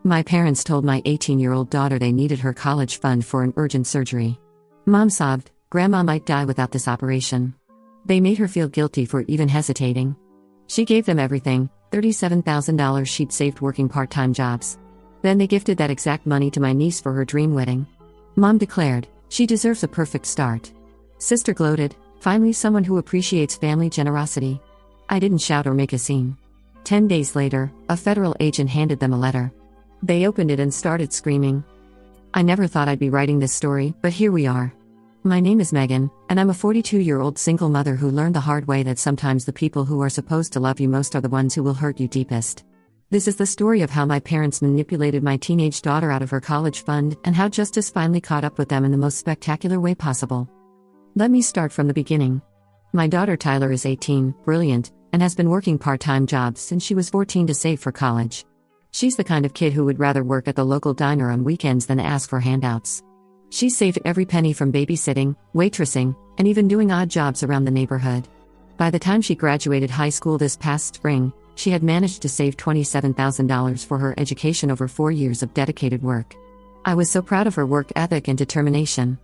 My parents told my 18-year-old daughter they needed her college fund for an urgent surgery. Mom sobbed, "Grandma might die without this operation." They made her feel guilty for even hesitating. She gave them everything, $37,000 she'd saved working part-time jobs. Then they gifted that exact money to my niece for her dream wedding. Mom declared, "She deserves a perfect start." Sister gloated, "Finally someone who appreciates family generosity." I didn't shout or make a scene. 10 days later, a federal agent handed them a letter. They opened it and started screaming. I never thought I'd be writing this story, but here we are. My name is Megan, and I'm a 42-year-old single mother who learned the hard way that sometimes the people who are supposed to love you most are the ones who will hurt you deepest. This is the story of how my parents manipulated my teenage daughter out of her college fund and how justice finally caught up with them in the most spectacular way possible. Let me start from the beginning. My daughter Tyler is 18, brilliant, and has been working part-time jobs since she was 14 to save for college. She's the kind of kid who would rather work at the local diner on weekends than ask for handouts. She's saved every penny from babysitting, waitressing, and even doing odd jobs around the neighborhood. By the time she graduated high school this past spring, she had managed to save $27,000 for her education over 4 years of dedicated work. I was so proud of her work ethic and determination.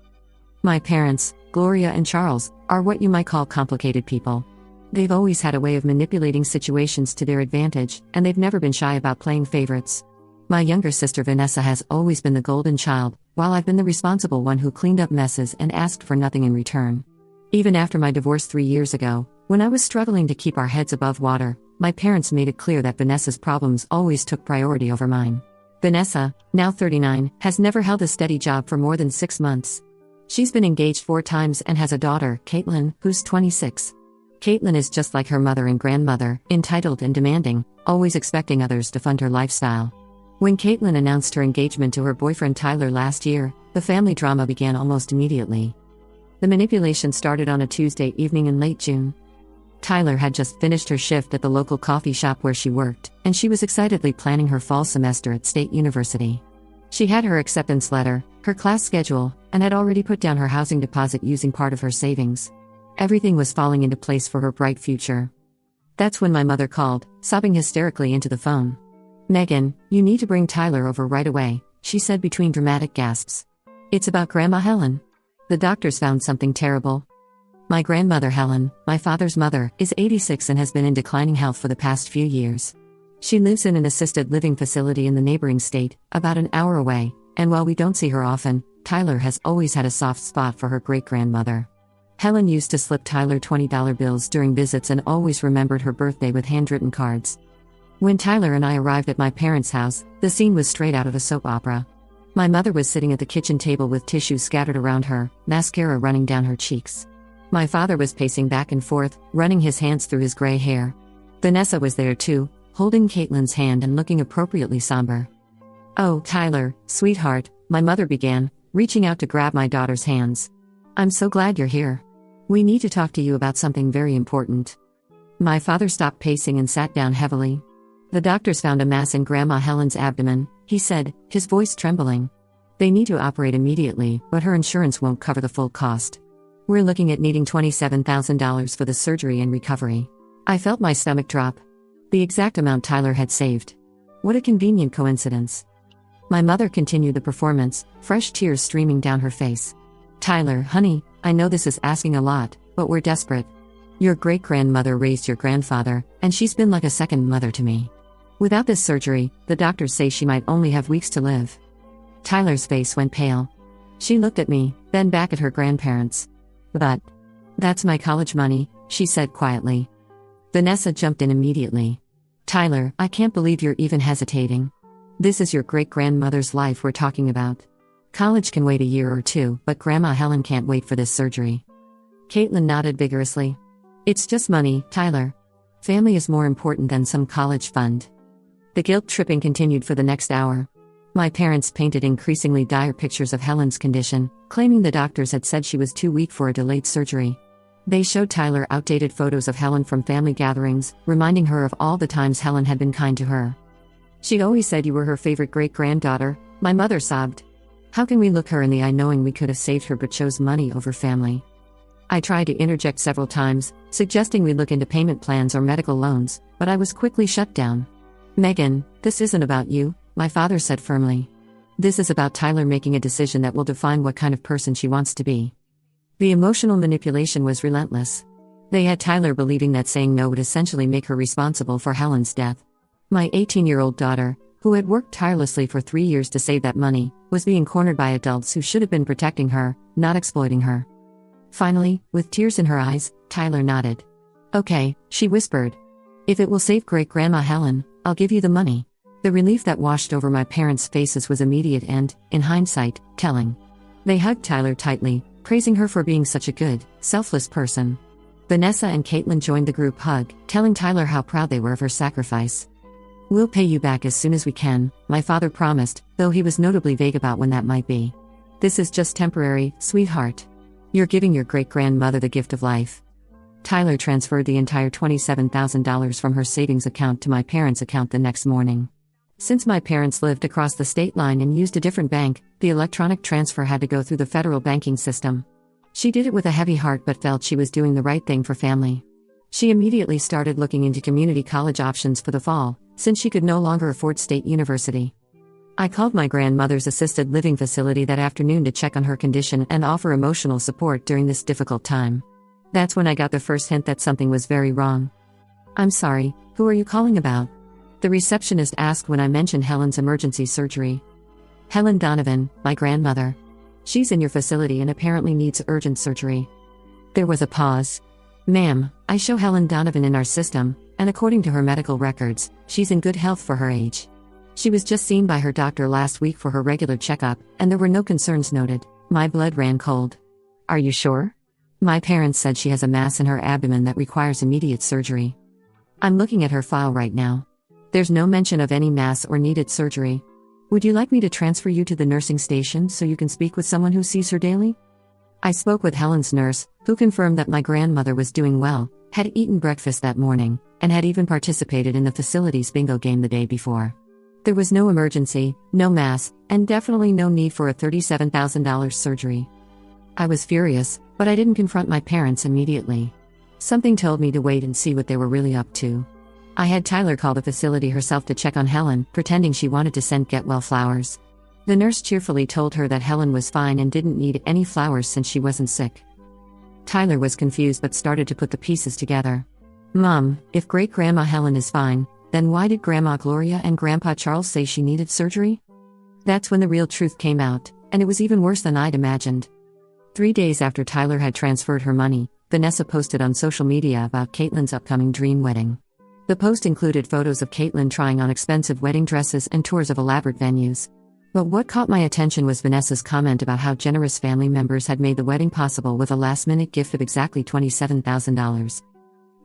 My parents, Gloria and Charles, are what you might call complicated people. They've always had a way of manipulating situations to their advantage, and they've never been shy about playing favorites. My younger sister Vanessa has always been the golden child, while I've been the responsible one who cleaned up messes and asked for nothing in return. Even after my divorce 3 years ago, when I was struggling to keep our heads above water, my parents made it clear that Vanessa's problems always took priority over mine. Vanessa, now 39, has never held a steady job for more than 6 months. She's been engaged 4 times and has a daughter, Caitlin, who's 26. Caitlin is just like her mother and grandmother, entitled and demanding, always expecting others to fund her lifestyle. When Caitlin announced her engagement to her boyfriend Tyler last year, the family drama began almost immediately. The manipulation started on a Tuesday evening in late June. Tyler had just finished her shift at the local coffee shop where she worked, and she was excitedly planning her fall semester at State University. She had her acceptance letter, her class schedule, and had already put down her housing deposit using part of her savings. Everything was falling into place for her bright future. That's when my mother called, sobbing hysterically into the phone. "Megan, you need to bring Tyler over right away," she said between dramatic gasps. "It's about Grandma Helen. The doctors found something terrible." My grandmother Helen, my father's mother, is 86 and has been in declining health for the past few years. She lives in an assisted living facility in the neighboring state, about an hour away, and while we don't see her often, Tyler has always had a soft spot for her great-grandmother. Helen used to slip Tyler $20 bills during visits and always remembered her birthday with handwritten cards. When Tyler and I arrived at my parents' house, the scene was straight out of a soap opera. My mother was sitting at the kitchen table with tissues scattered around her, mascara running down her cheeks. My father was pacing back and forth, running his hands through his gray hair. Vanessa was there too, holding Caitlin's hand and looking appropriately somber. "Oh, Tyler, sweetheart," my mother began, reaching out to grab my daughter's hands. "I'm so glad you're here. We need to talk to you about something very important." My father stopped pacing and sat down heavily. "The doctors found a mass in Grandma Helen's abdomen," he said, his voice trembling. "They need to operate immediately, but her insurance won't cover the full cost. We're looking at needing $27,000 for the surgery and recovery." I felt my stomach drop. The exact amount Tyler had saved. What a convenient coincidence. My mother continued the performance, fresh tears streaming down her face. "Tyler, honey, I know this is asking a lot, but we're desperate. Your great-grandmother raised your grandfather, and she's been like a second mother to me. Without this surgery, the doctors say she might only have weeks to live." Tyler's face went pale. She looked at me, then back at her grandparents. "But that's my college money," she said quietly. Vanessa jumped in immediately. "Tyler, I can't believe you're even hesitating. This is your great-grandmother's life we're talking about. College can wait a year or 2, but Grandma Helen can't wait for this surgery." Caitlin nodded vigorously. "It's just money, Tyler. Family is more important than some college fund." The guilt-tripping continued for the next hour. My parents painted increasingly dire pictures of Helen's condition, claiming the doctors had said she was too weak for a delayed surgery. They showed Tyler outdated photos of Helen from family gatherings, reminding her of all the times Helen had been kind to her. "She'd always said you were her favorite great-granddaughter," my mother sobbed. "How can we look her in the eye knowing we could have saved her but chose money over family?" I tried to interject several times, suggesting we look into payment plans or medical loans, but I was quickly shut down. "Megan, this isn't about you, my father said firmly. This is about Tyler making a decision that will define what kind of person she wants to be. The emotional manipulation was relentless. They had Tyler believing that saying no would essentially make her responsible for Helen's death. My 18-year-old daughter, who had worked tirelessly for 3 years to save that money, was being cornered by adults who should have been protecting her, not exploiting her. Finally, with tears in her eyes, Tyler nodded. Okay, she whispered. If it will save great-grandma Helen, I'll give you the money. The relief that washed over my parents' faces was immediate and, in hindsight, telling. They hugged Tyler tightly, praising her for being such a good, selfless person. Vanessa and Caitlin joined the group hug, telling Tyler how proud they were of her sacrifice. We'll pay you back as soon as we can, my father promised, though he was notably vague about when that might be. This is just temporary, sweetheart. You're giving your great-grandmother the gift of life. Tyler transferred the entire $27,000 from her savings account to my parents' account the next morning. Since my parents lived across the state line and used a different bank, the electronic transfer had to go through the federal banking system. She did it with a heavy heart but felt she was doing the right thing for family. She immediately started looking into community college options for the fall, since she could no longer afford state university. I called my grandmother's assisted living facility that afternoon to check on her condition and offer emotional support during this difficult time. That's when I got the first hint that something was very wrong. I'm sorry, who are you calling about? The receptionist asked when I mentioned Helen's emergency surgery. Helen Donovan, my grandmother. She's in your facility and apparently needs urgent surgery. There was a pause. Ma'am, I show Helen Donovan in our system, and according to her medical records, she's in good health for her age. She was just seen by her doctor last week for her regular checkup, and there were no concerns noted. My blood ran cold. Are you sure? My parents said she has a mass in her abdomen that requires immediate surgery. I'm looking at her file right now. There's no mention of any mass or needed surgery. Would you like me to transfer you to the nursing station so you can speak with someone who sees her daily? I spoke with Helen's nurse, who confirmed that my grandmother was doing well, had eaten breakfast that morning, and had even participated in the facility's bingo game the day before. There was no emergency, no mass, and definitely no need for a $37,000 surgery. I was furious, but I didn't confront my parents immediately. Something told me to wait and see what they were really up to. I had Tyler call the facility herself to check on Helen, pretending she wanted to send get well flowers. The nurse cheerfully told her that Helen was fine and didn't need any flowers since she wasn't sick. Tyler was confused but started to put the pieces together. Mom, if great-grandma Helen is fine, then why did Grandma Gloria and Grandpa Charles say she needed surgery? That's when the real truth came out, and it was even worse than I'd imagined. 3 days after Tyler had transferred her money, Vanessa posted on social media about Caitlin's upcoming dream wedding. The post included photos of Caitlin trying on expensive wedding dresses and tours of elaborate venues. But what caught my attention was Vanessa's comment about how generous family members had made the wedding possible with a last-minute gift of exactly $27,000.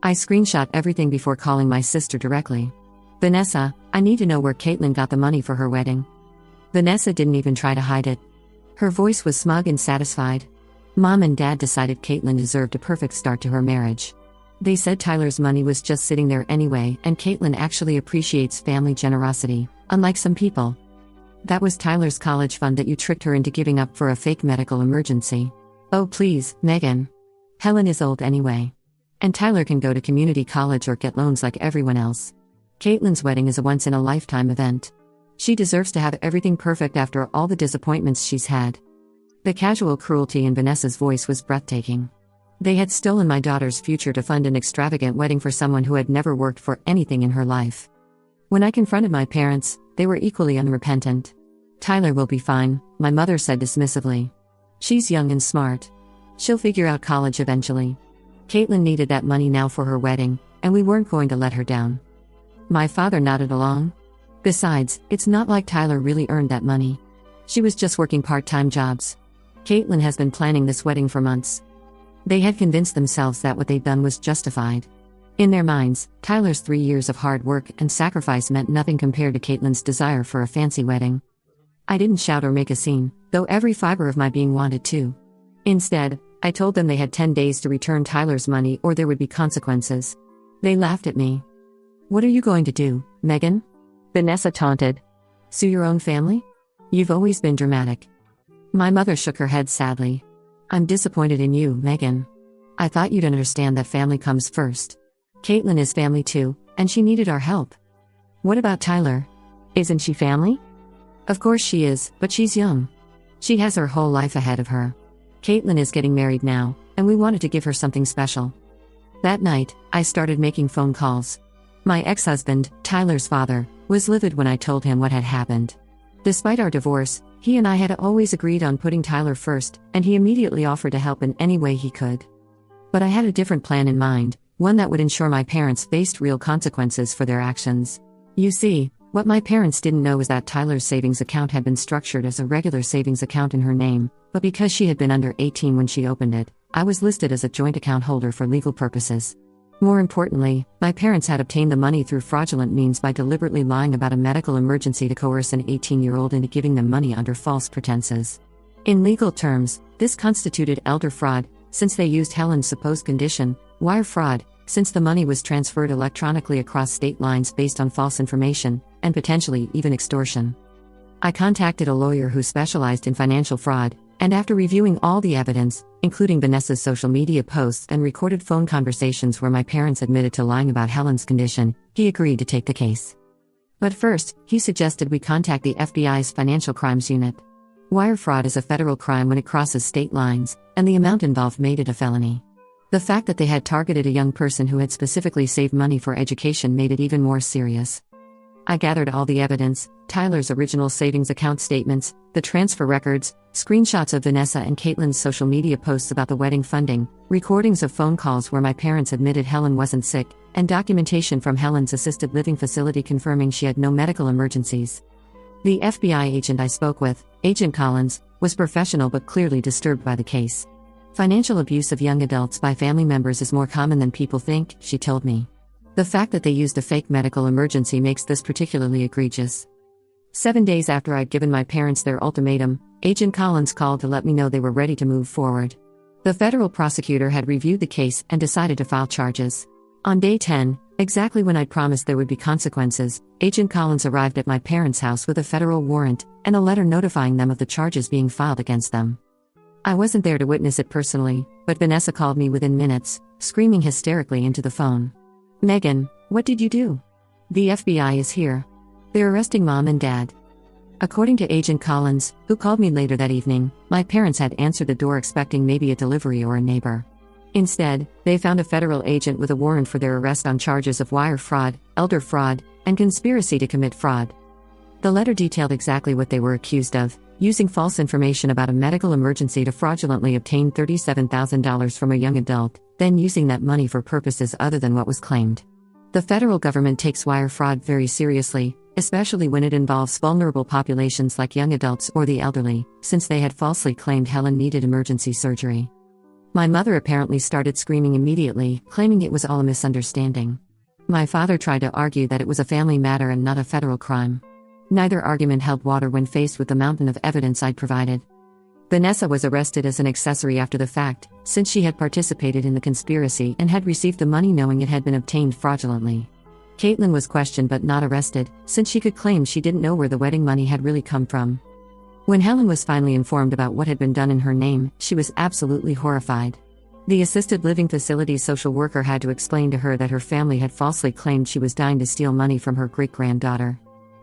I screenshot everything before calling my sister directly. Vanessa, I need to know where Caitlin got the money for her wedding. Vanessa didn't even try to hide it. Her voice was smug and satisfied. Mom and Dad decided Caitlin deserved a perfect start to her marriage. They said Tyler's money was just sitting there anyway, and Caitlin actually appreciates family generosity, unlike some people. That was Tyler's college fund that you tricked her into giving up for a fake medical emergency. Oh please, Megan. Helen is old anyway. And Tyler can go to community college or get loans like everyone else. Caitlin's wedding is a once-in-a-lifetime event. She deserves to have everything perfect after all the disappointments she's had. The casual cruelty in Vanessa's voice was breathtaking. They had stolen my daughter's future to fund an extravagant wedding for someone who had never worked for anything in her life. When I confronted my parents, they were equally unrepentant. Tyler will be fine, my mother said dismissively. She's young and smart. She'll figure out college eventually. Caitlin needed that money now for her wedding, and we weren't going to let her down. My father nodded along. Besides, it's not like Tyler really earned that money. She was just working part-time jobs. Caitlin has been planning this wedding for months. They had convinced themselves that what they'd done was justified. In their minds, Tyler's 3 years of hard work and sacrifice meant nothing compared to Caitlin's desire for a fancy wedding. I didn't shout or make a scene, though every fiber of my being wanted to. Instead, I told them they had 10 days to return Tyler's money or there would be consequences. They laughed at me. What are you going to do, Megan? Vanessa taunted. Sue your own family? You've always been dramatic. My mother shook her head sadly. I'm disappointed in you, Megan. I thought you'd understand that family comes first. Caitlin is family too, and she needed our help. What about Tyler? Isn't she family? Of course she is, but she's young. She has her whole life ahead of her. Caitlin is getting married now, and we wanted to give her something special. That night, I started making phone calls. My ex-husband, Tyler's father, was livid when I told him what had happened. Despite our divorce, he and I had always agreed on putting Tyler first, and he immediately offered to help in any way he could. But I had a different plan in mind, one that would ensure my parents faced real consequences for their actions. You see, what my parents didn't know was that Tyler's savings account had been structured as a regular savings account in her name, but because she had been under 18 when she opened it, I was listed as a joint account holder for legal purposes. More importantly, my parents had obtained the money through fraudulent means by deliberately lying about a medical emergency to coerce an 18-year-old into giving them money under false pretenses. In legal terms, this constituted elder fraud, since they used Helen's supposed condition, wire fraud, since the money was transferred electronically across state lines based on false information, and potentially even extortion. I contacted a lawyer who specialized in financial fraud, and after reviewing all the evidence, including Vanessa's social media posts and recorded phone conversations where my parents admitted to lying about Helen's condition, he agreed to take the case. But first, he suggested we contact the FBI's Financial Crimes Unit. Wire fraud is a federal crime when it crosses state lines, and the amount involved made it a felony. The fact that they had targeted a young person who had specifically saved money for education made it even more serious. I gathered all the evidence: Tyler's original savings account statements, the transfer records, screenshots of Vanessa and Caitlin's social media posts about the wedding funding, recordings of phone calls where my parents admitted Helen wasn't sick, and documentation from Helen's assisted living facility confirming she had no medical emergencies. The FBI agent I spoke with, Agent Collins, was professional but clearly disturbed by the case. Financial abuse of young adults by family members is more common than people think, she told me. The fact that they used a fake medical emergency makes this particularly egregious. 7 days after I'd given my parents their ultimatum, Agent Collins called to let me know they were ready to move forward. The federal prosecutor had reviewed the case and decided to file charges. On day 10, exactly when I'd promised there would be consequences, Agent Collins arrived at my parents' house with a federal warrant and a letter notifying them of the charges being filed against them. I wasn't there to witness it personally, but Vanessa called me within minutes, screaming hysterically into the phone. "Megan, what did you do? The FBI is here. They're arresting Mom and Dad." According to Agent Collins, who called me later that evening, my parents had answered the door expecting maybe a delivery or a neighbor. Instead, they found a federal agent with a warrant for their arrest on charges of wire fraud, elder fraud, and conspiracy to commit fraud. The letter detailed exactly what they were accused of: using false information about a medical emergency to fraudulently obtain $37,000 from a young adult, then using that money for purposes other than what was claimed. The federal government takes wire fraud very seriously, especially when it involves vulnerable populations like young adults or the elderly, since they had falsely claimed Helen needed emergency surgery. My mother apparently started screaming immediately, claiming it was all a misunderstanding. My father tried to argue that it was a family matter and not a federal crime. Neither argument held water when faced with the mountain of evidence I'd provided. Vanessa was arrested as an accessory after the fact, since she had participated in the conspiracy and had received the money knowing it had been obtained fraudulently. Caitlin was questioned but not arrested, since she could claim she didn't know where the wedding money had really come from. When Helen was finally informed about what had been done in her name, she was absolutely horrified. The assisted living facility's social worker had to explain to her that her family had falsely claimed she was dying to steal money from her great-granddaughter.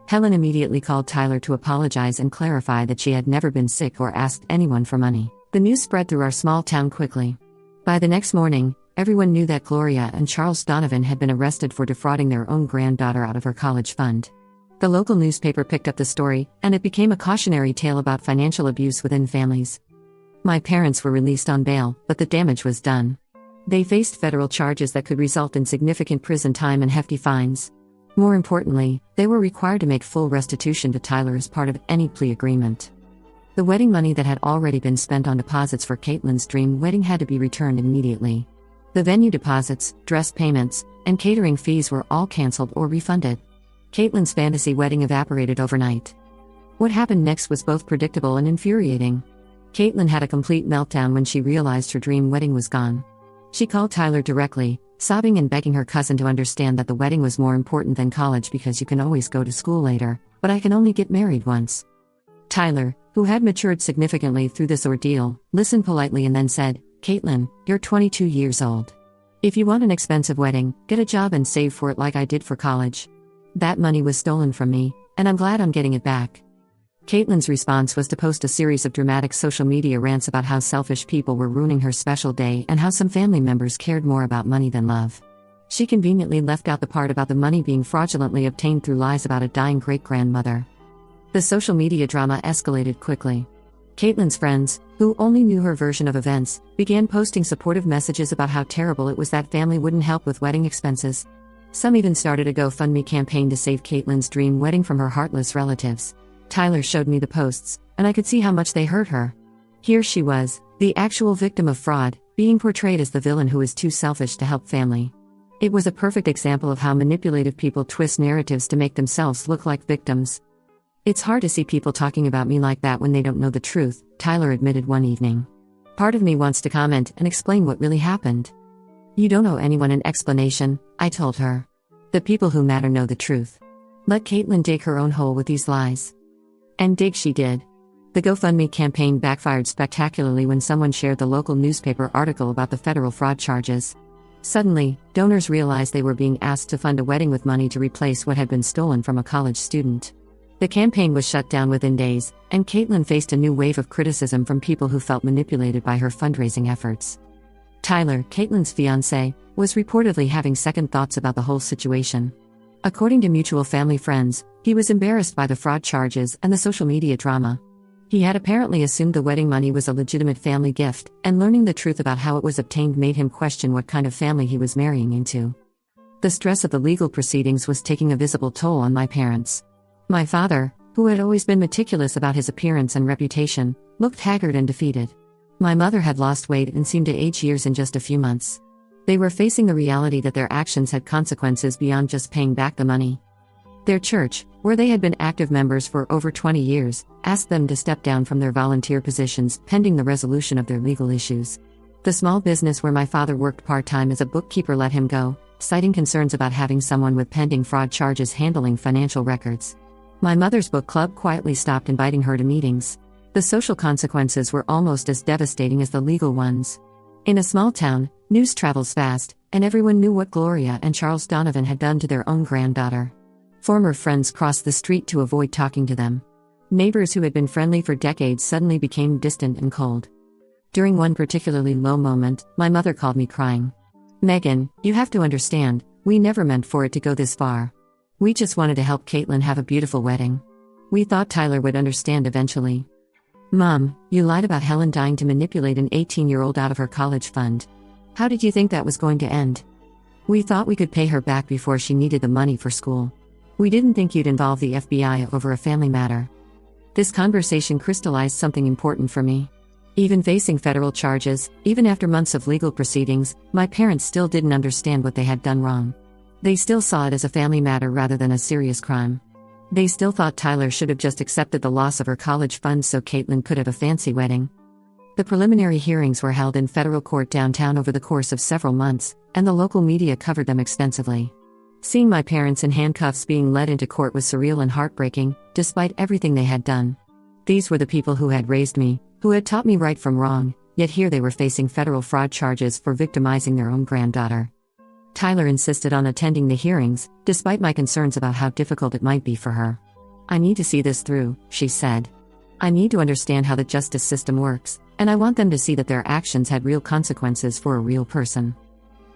Helen immediately called Tyler to apologize and clarify that she had never been sick or asked anyone for money. The news spread through our small town quickly. By the next morning, everyone knew that Gloria and Charles Donovan had been arrested for defrauding their own granddaughter out of her college fund. The local newspaper picked up the story, and it became a cautionary tale about financial abuse within families. My parents were released on bail, but the damage was done. They faced federal charges that could result in significant prison time and hefty fines. More importantly, they were required to make full restitution to Tyler as part of any plea agreement. The wedding money that had already been spent on deposits for Caitlin's dream wedding had to be returned immediately. The venue deposits, dress payments, and catering fees were all canceled or refunded. Caitlin's fantasy wedding evaporated overnight. What happened next was both predictable and infuriating. Caitlin had a complete meltdown when she realized her dream wedding was gone. She called Tyler directly, sobbing and begging her cousin to understand that the wedding was more important than college because you can always go to school later, but I can only get married once. Tyler, who had matured significantly through this ordeal, listened politely and then said, "Caitlin, you're 22 years old. If you want an expensive wedding, get a job and save for it like I did for college. That money was stolen from me, And I'm glad I'm getting it back. Caitlin's response was to post a series of dramatic social media rants about how selfish people were ruining her special day and how some family members cared more about money than love. She conveniently left out the part about the money being fraudulently obtained through lies about a dying great-grandmother. The social media drama escalated quickly. Caitlin's friends, who only knew her version of events, began posting supportive messages about how terrible it was that family wouldn't help with wedding expenses. Some even started a GoFundMe campaign to save Caitlin's dream wedding from her heartless relatives. Tyler showed me the posts, and I could see how much they hurt her. Here she was, the actual victim of fraud, being portrayed as the villain who is too selfish to help family. It was a perfect example of how manipulative people twist narratives to make themselves look like victims. It's hard to see people talking about me like that when they don't know the truth, Tyler admitted one evening. Part of me wants to comment and explain what really happened. You don't owe anyone an explanation, I told her. The people who matter know the truth. Let Caitlin dig her own hole with these lies. And dig she did. The GoFundMe campaign backfired spectacularly when someone shared the local newspaper article about the federal fraud charges. Suddenly, donors realized they were being asked to fund a wedding with money to replace what had been stolen from a college student. The campaign was shut down within days, and Caitlin faced a new wave of criticism from people who felt manipulated by her fundraising efforts. Tyler, Caitlin's fiancé, was reportedly having second thoughts about the whole situation. According to mutual family friends, he was embarrassed by the fraud charges and the social media drama. He had apparently assumed the wedding money was a legitimate family gift, and learning the truth about how it was obtained made him question what kind of family he was marrying into. The stress of the legal proceedings was taking a visible toll on my parents. My father, who had always been meticulous about his appearance and reputation, looked haggard and defeated. My mother had lost weight and seemed to age years in just a few months. They were facing the reality that their actions had consequences beyond just paying back the money. Their church, where they had been active members for over 20 years, asked them to step down from their volunteer positions pending the resolution of their legal issues. The small business where my father worked part-time as a bookkeeper let him go, citing concerns about having someone with pending fraud charges handling financial records. My mother's book club quietly stopped inviting her to meetings. The social consequences were almost as devastating as the legal ones. In a small town, news travels fast, and everyone knew what Gloria and Charles Donovan had done to their own granddaughter. Former friends crossed the street to avoid talking to them. Neighbors who had been friendly for decades suddenly became distant and cold. During one particularly low moment, my mother called me crying. "Megan, you have to understand, we never meant for it to go this far. We just wanted to help Caitlin have a beautiful wedding. We thought Tyler would understand eventually. Mom, you lied about Helen dying to manipulate an 18-year-old out of her college fund. How did you think that was going to end? We thought we could pay her back before she needed the money for school. We didn't think you'd involve the FBI over a family matter." This conversation crystallized something important for me. Even facing federal charges, even after months of legal proceedings, my parents still didn't understand what they had done wrong. They still saw it as a family matter rather than a serious crime. They still thought Tyler should have just accepted the loss of her college funds so Caitlin could have a fancy wedding. The preliminary hearings were held in federal court downtown over the course of several months, and the local media covered them extensively. Seeing my parents in handcuffs being led into court was surreal and heartbreaking, despite everything they had done. These were the people who had raised me, who had taught me right from wrong, yet here they were facing federal fraud charges for victimizing their own granddaughter. Tyler insisted on attending the hearings, despite my concerns about how difficult it might be for her. "I need to see this through," she said. "I need to understand how the justice system works, and I want them to see that their actions had real consequences for a real person."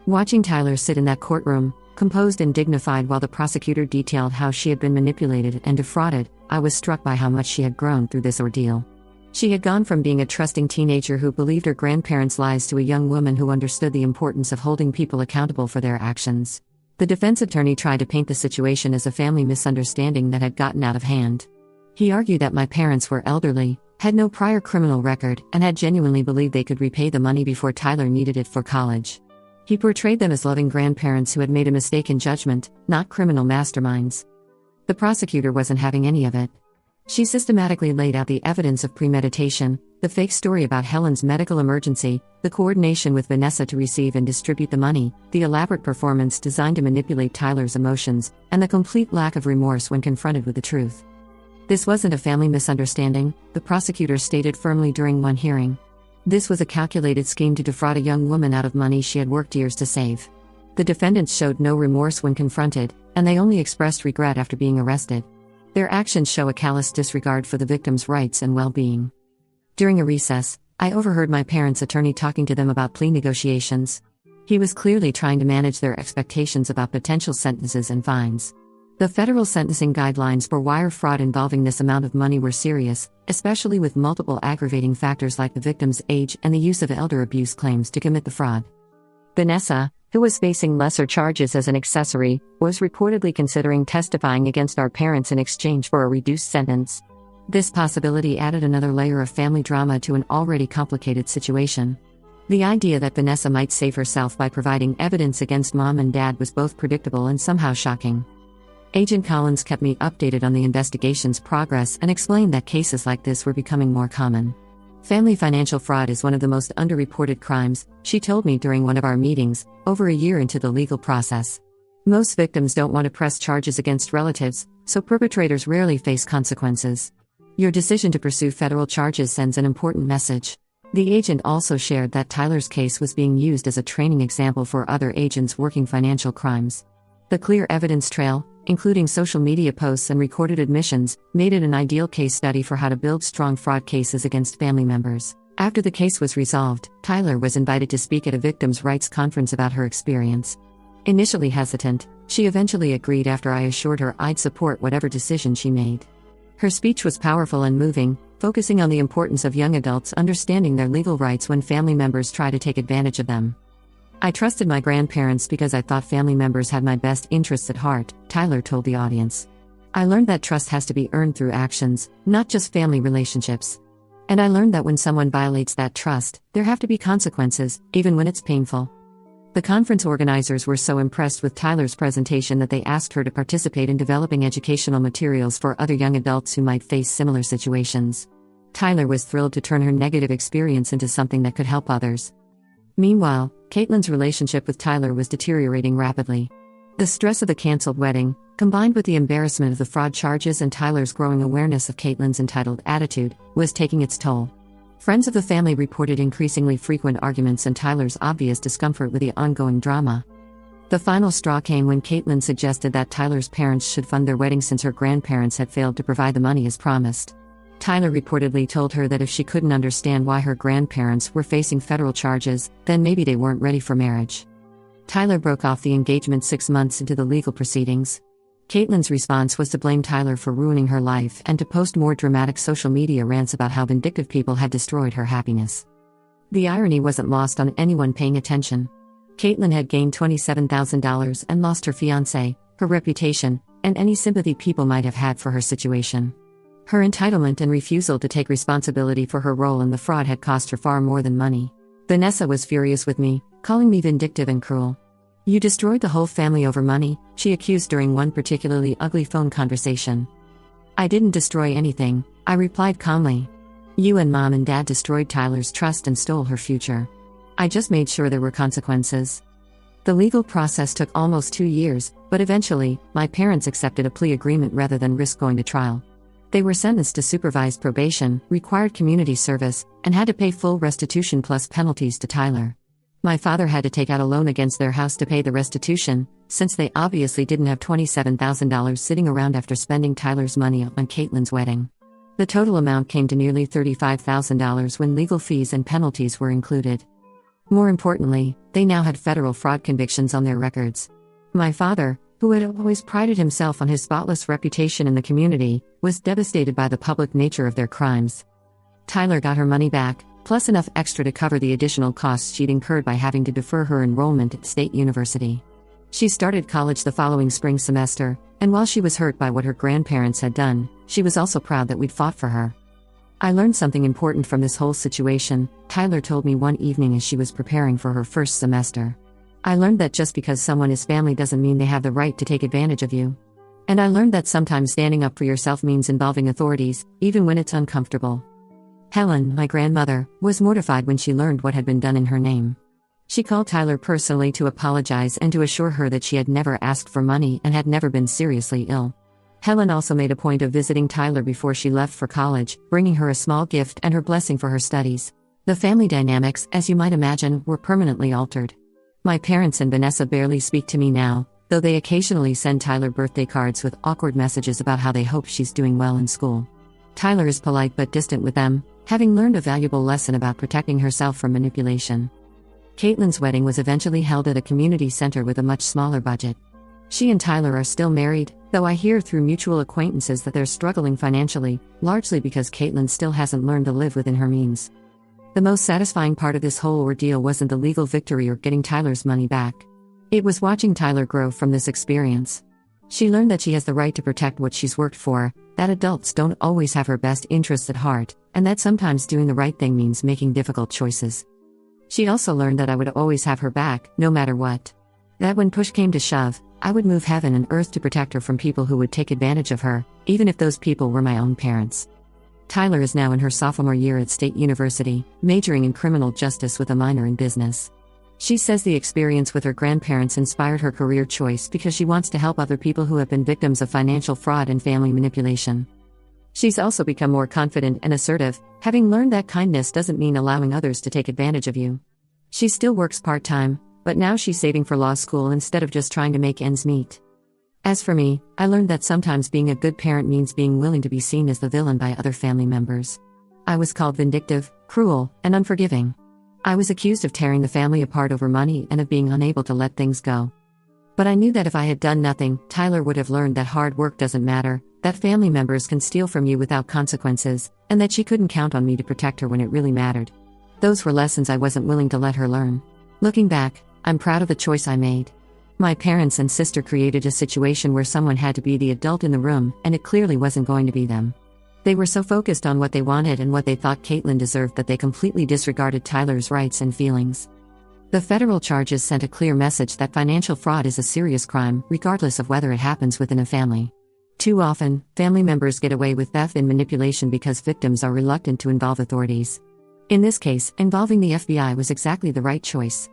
Watching Tyler sit in that courtroom, composed and dignified while the prosecutor detailed how she had been manipulated and defrauded, I was struck by how much she had grown through this ordeal. She had gone from being a trusting teenager who believed her grandparents' lies to a young woman who understood the importance of holding people accountable for their actions. The defense attorney tried to paint the situation as a family misunderstanding that had gotten out of hand. He argued that my parents were elderly, had no prior criminal record, and had genuinely believed they could repay the money before Tyler needed it for college. He portrayed them as loving grandparents who had made a mistake in judgment, not criminal masterminds. The prosecutor wasn't having any of it. She systematically laid out the evidence of premeditation, the fake story about Helen's medical emergency, the coordination with Vanessa to receive and distribute the money, the elaborate performance designed to manipulate Tyler's emotions, and the complete lack of remorse when confronted with the truth. This wasn't a family misunderstanding, the prosecutor stated firmly during one hearing. This was a calculated scheme to defraud a young woman out of money she had worked years to save. The defendants showed no remorse when confronted, and they only expressed regret after being arrested. Their actions show a callous disregard for the victim's rights and well-being. During a recess, I overheard my parents' attorney talking to them about plea negotiations. He was clearly trying to manage their expectations about potential sentences and fines. The federal sentencing guidelines for wire fraud involving this amount of money were serious, especially with multiple aggravating factors like the victim's age and the use of elder abuse claims to commit the fraud. Vanessa, who was facing lesser charges as an accessory, was reportedly considering testifying against our parents in exchange for a reduced sentence. This possibility added another layer of family drama to an already complicated situation. The idea that Vanessa might save herself by providing evidence against mom and dad was both predictable and somehow shocking. Agent Collins kept me updated on the investigation's progress and explained that cases like this were becoming more common. Family financial fraud is one of the most underreported crimes, she told me during one of our meetings, over a year into the legal process. Most victims don't want to press charges against relatives, so perpetrators rarely face consequences. Your decision to pursue federal charges sends an important message. The agent also shared that Tyler's case was being used as a training example for other agents working financial crimes. The clear evidence trail, including social media posts and recorded admissions, made it an ideal case study for how to build strong fraud cases against family members. After the case was resolved, Tyler was invited to speak at a victims' rights conference about her experience. Initially hesitant, she eventually agreed after I assured her I'd support whatever decision she made. Her speech was powerful and moving, focusing on the importance of young adults understanding their legal rights when family members try to take advantage of them. I trusted my grandparents because I thought family members had my best interests at heart, Tyler told the audience. I learned that trust has to be earned through actions, not just family relationships. And I learned that when someone violates that trust, there have to be consequences, even when it's painful. The conference organizers were so impressed with Tyler's presentation that they asked her to participate in developing educational materials for other young adults who might face similar situations. Tyler was thrilled to turn her negative experience into something that could help others. Meanwhile, Caitlin's relationship with Tyler was deteriorating rapidly. The stress of the canceled wedding, combined with the embarrassment of the fraud charges and Tyler's growing awareness of Caitlin's entitled attitude, was taking its toll. Friends of the family reported increasingly frequent arguments and Tyler's obvious discomfort with the ongoing drama. The final straw came when Caitlin suggested that Tyler's parents should fund their wedding since her grandparents had failed to provide the money as promised. Tyler reportedly told her that if she couldn't understand why her grandparents were facing federal charges, then maybe they weren't ready for marriage. Tyler broke off the engagement 6 months into the legal proceedings. Caitlin's response was to blame Tyler for ruining her life and to post more dramatic social media rants about how vindictive people had destroyed her happiness. The irony wasn't lost on anyone paying attention. Caitlin had gained $27,000 and lost her fiancé, her reputation, and any sympathy people might have had for her situation. Her entitlement and refusal to take responsibility for her role in the fraud had cost her far more than money. Vanessa was furious with me, calling me vindictive and cruel. "You destroyed the whole family over money," she accused during one particularly ugly phone conversation. "I didn't destroy anything," I replied calmly. "You and mom and dad destroyed Tyler's trust and stole her future. I just made sure there were consequences." The legal process took almost 2 years, but eventually, my parents accepted a plea agreement rather than risk going to trial. They were sentenced to supervised probation, required community service, and had to pay full restitution plus penalties to Tyler. My father had to take out a loan against their house to pay the restitution, since they obviously didn't have $27,000 sitting around after spending Tyler's money on Caitlin's wedding. The total amount came to nearly $35,000 when legal fees and penalties were included. More importantly, they now had federal fraud convictions on their records. My father, who had always prided himself on his spotless reputation in the community, was devastated by the public nature of their crimes. Tyler got her money back, plus enough extra to cover the additional costs she'd incurred by having to defer her enrollment at State University. She started college the following spring semester, and while she was hurt by what her grandparents had done, she was also proud that we'd fought for her. "I learned something important from this whole situation," Tyler told me one evening as she was preparing for her first semester. "I learned that just because someone is family doesn't mean they have the right to take advantage of you. And I learned that sometimes standing up for yourself means involving authorities, even when it's uncomfortable." Helen, my grandmother, was mortified when she learned what had been done in her name. She called Tyler personally to apologize and to assure her that she had never asked for money and had never been seriously ill. Helen also made a point of visiting Tyler before she left for college, bringing her a small gift and her blessing for her studies. The family dynamics, as you might imagine, were permanently altered. My parents and Vanessa barely speak to me now, though they occasionally send Tyler birthday cards with awkward messages about how they hope she's doing well in school. Tyler is polite but distant with them, having learned a valuable lesson about protecting herself from manipulation. Caitlin's wedding was eventually held at a community center with a much smaller budget. She and Tyler are still married, though I hear through mutual acquaintances that they're struggling financially, largely because Caitlin still hasn't learned to live within her means. The most satisfying part of this whole ordeal wasn't the legal victory or getting Tyler's money back. It was watching Tyler grow from this experience. She learned that she has the right to protect what she's worked for, that adults don't always have her best interests at heart, and that sometimes doing the right thing means making difficult choices. She also learned that I would always have her back, no matter what. That when push came to shove, I would move heaven and earth to protect her from people who would take advantage of her, even if those people were my own parents. Tyler is now in her sophomore year at State University, majoring in criminal justice with a minor in business. She says the experience with her grandparents inspired her career choice because she wants to help other people who have been victims of financial fraud and family manipulation. She's also become more confident and assertive, having learned that kindness doesn't mean allowing others to take advantage of you. She still works part-time, but now she's saving for law school instead of just trying to make ends meet. As for me, I learned that sometimes being a good parent means being willing to be seen as the villain by other family members. I was called vindictive, cruel, and unforgiving. I was accused of tearing the family apart over money and of being unable to let things go. But I knew that if I had done nothing, Tyler would have learned that hard work doesn't matter, that family members can steal from you without consequences, and that she couldn't count on me to protect her when it really mattered. Those were lessons I wasn't willing to let her learn. Looking back, I'm proud of the choice I made. My parents and sister created a situation where someone had to be the adult in the room, and it clearly wasn't going to be them. They were so focused on what they wanted and what they thought Caitlin deserved that they completely disregarded Tyler's rights and feelings. The federal charges sent a clear message that financial fraud is a serious crime, regardless of whether it happens within a family. Too often, family members get away with theft and manipulation because victims are reluctant to involve authorities. In this case, involving the FBI was exactly the right choice.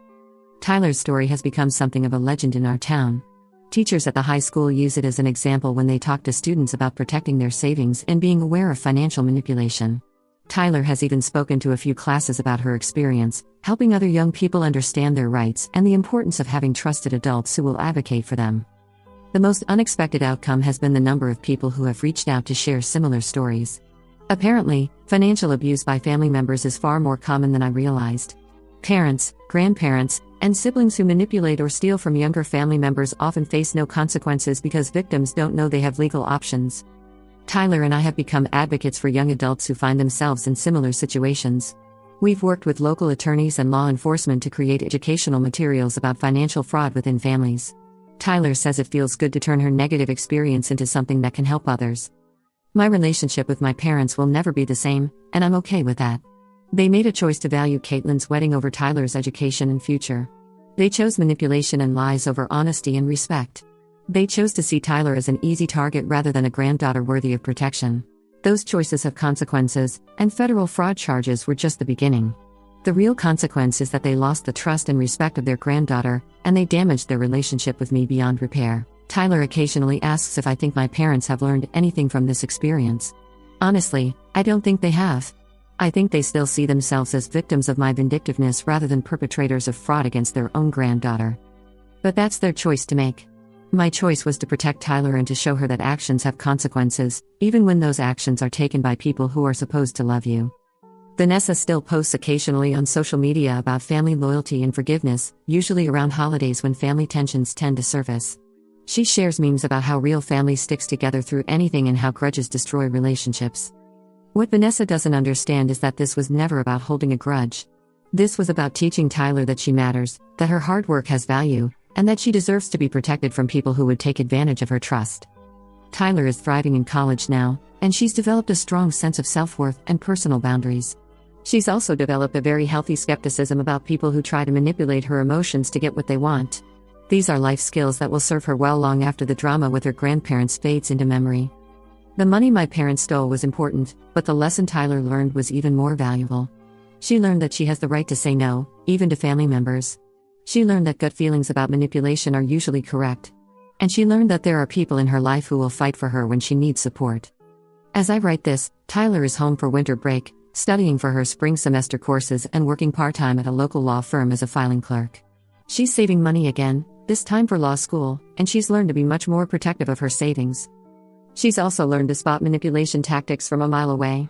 Tyler's story has become something of a legend in our town. Teachers at the high school use it as an example when they talk to students about protecting their savings and being aware of financial manipulation. Tyler has even spoken to a few classes about her experience, helping other young people understand their rights and the importance of having trusted adults who will advocate for them. The most unexpected outcome has been the number of people who have reached out to share similar stories. Apparently, financial abuse by family members is far more common than I realized. Parents, grandparents, and siblings who manipulate or steal from younger family members often face no consequences because victims don't know they have legal options. Tyler and I have become advocates for young adults who find themselves in similar situations. We've worked with local attorneys and law enforcement to create educational materials about financial fraud within families. Tyler says it feels good to turn her negative experience into something that can help others. My relationship with my parents will never be the same, and I'm okay with that. They made a choice to value Caitlin's wedding over Tyler's education and future. They chose manipulation and lies over honesty and respect. They chose to see Tyler as an easy target rather than a granddaughter worthy of protection. Those choices have consequences, and federal fraud charges were just the beginning. The real consequence is that they lost the trust and respect of their granddaughter, and they damaged their relationship with me beyond repair. Tyler occasionally asks if I think my parents have learned anything from this experience. Honestly, I don't think they have. I think they still see themselves as victims of my vindictiveness rather than perpetrators of fraud against their own granddaughter. But that's their choice to make. My choice was to protect Tyler and to show her that actions have consequences, even when those actions are taken by people who are supposed to love you. Vanessa still posts occasionally on social media about family loyalty and forgiveness, usually around holidays when family tensions tend to surface. She shares memes about how real family sticks together through anything and how grudges destroy relationships. What Vanessa doesn't understand is that this was never about holding a grudge. This was about teaching Tyler that she matters, that her hard work has value, and that she deserves to be protected from people who would take advantage of her trust. Tyler is thriving in college now, and she's developed a strong sense of self-worth and personal boundaries. She's also developed a very healthy skepticism about people who try to manipulate her emotions to get what they want. These are life skills that will serve her well long after the drama with her grandparents fades into memory. The money my parents stole was important, but the lesson Tyler learned was even more valuable. She learned that she has the right to say no, even to family members. She learned that gut feelings about manipulation are usually correct. And she learned that there are people in her life who will fight for her when she needs support. As I write this, Tyler is home for winter break, studying for her spring semester courses and working part-time at a local law firm as a filing clerk. She's saving money again, this time for law school, and she's learned to be much more protective of her savings. She's also learned to spot manipulation tactics from a mile away.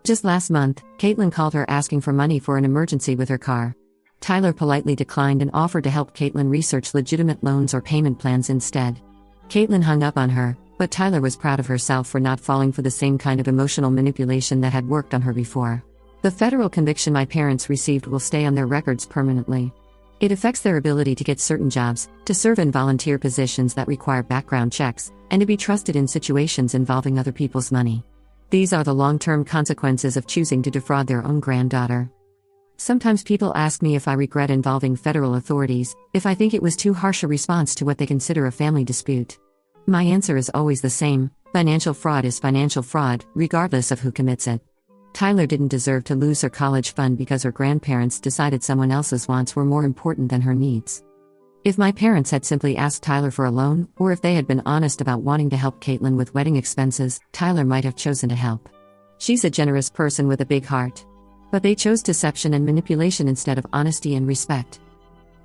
Just last month, Caitlin called her asking for money for an emergency with her car. Tyler politely declined and offered to help Caitlin research legitimate loans or payment plans instead. Caitlin hung up on her, but Tyler was proud of herself for not falling for the same kind of emotional manipulation that had worked on her before. The federal conviction my parents received will stay on their records permanently. It affects their ability to get certain jobs, to serve in volunteer positions that require background checks, and to be trusted in situations involving other people's money. These are the long-term consequences of choosing to defraud their own granddaughter. Sometimes people ask me if I regret involving federal authorities, if I think it was too harsh a response to what they consider a family dispute. My answer is always the same: financial fraud is financial fraud, regardless of who commits it. Tyler didn't deserve to lose her college fund because her grandparents decided someone else's wants were more important than her needs. If my parents had simply asked Tyler for a loan, or if they had been honest about wanting to help Caitlin with wedding expenses, Tyler might have chosen to help. She's a generous person with a big heart. But they chose deception and manipulation instead of honesty and respect.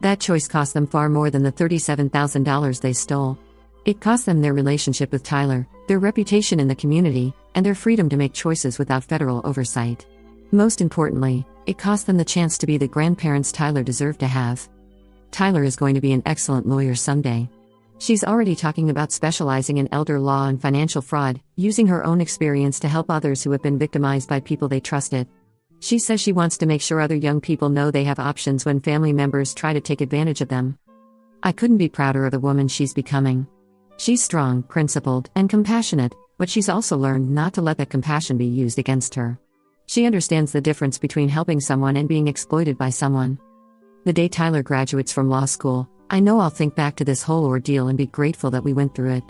That choice cost them far more than the $37,000 they stole. It cost them their relationship with Tyler, their reputation in the community, and their freedom to make choices without federal oversight. Most importantly, it cost them the chance to be the grandparents Tyler deserved to have. Tyler is going to be an excellent lawyer someday. She's already talking about specializing in elder law and financial fraud, using her own experience to help others who have been victimized by people they trusted. She says she wants to make sure other young people know they have options when family members try to take advantage of them. I couldn't be prouder of the woman she's becoming. She's strong, principled, and compassionate, but she's also learned not to let that compassion be used against her. She understands the difference between helping someone and being exploited by someone. The day Tyler graduates from law school, I know I'll think back to this whole ordeal and be grateful that we went through it.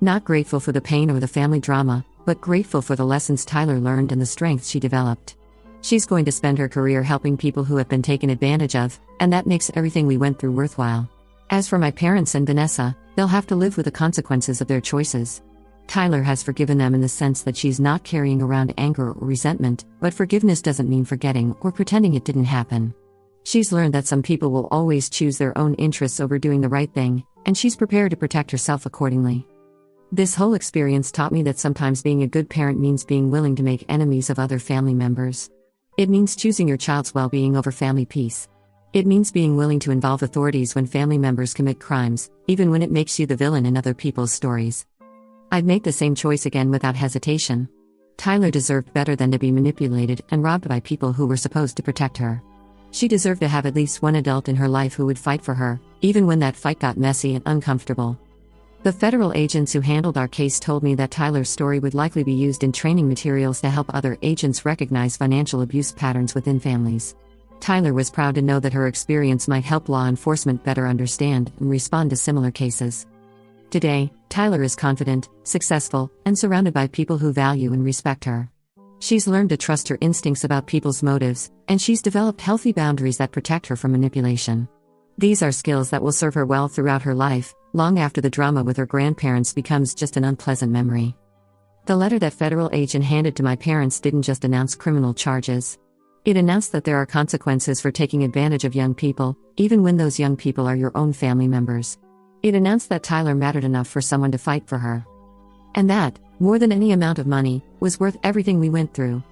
Not grateful for the pain or the family drama, but grateful for the lessons Tyler learned and the strength she developed. She's going to spend her career helping people who have been taken advantage of, and that makes everything we went through worthwhile. As for my parents and Vanessa, they'll have to live with the consequences of their choices. Tyler has forgiven them in the sense that she's not carrying around anger or resentment, but forgiveness doesn't mean forgetting or pretending it didn't happen. She's learned that some people will always choose their own interests over doing the right thing, and she's prepared to protect herself accordingly. This whole experience taught me that sometimes being a good parent means being willing to make enemies of other family members. It means choosing your child's well-being over family peace. It means being willing to involve authorities when family members commit crimes, even when it makes you the villain in other people's stories. I'd make the same choice again without hesitation. Tyler deserved better than to be manipulated and robbed by people who were supposed to protect her. She deserved to have at least one adult in her life who would fight for her, even when that fight got messy and uncomfortable. The federal agents who handled our case told me that Tyler's story would likely be used in training materials to help other agents recognize financial abuse patterns within families. Tyler was proud to know that her experience might help law enforcement better understand and respond to similar cases. Today, Tyler is confident, successful, and surrounded by people who value and respect her. She's learned to trust her instincts about people's motives, and she's developed healthy boundaries that protect her from manipulation. These are skills that will serve her well throughout her life, long after the drama with her grandparents becomes just an unpleasant memory. The letter that federal agent handed to my parents didn't just announce criminal charges. It announced that there are consequences for taking advantage of young people, even when those young people are your own family members. It announced that Tyler mattered enough for someone to fight for her. And that, more than any amount of money, was worth everything we went through.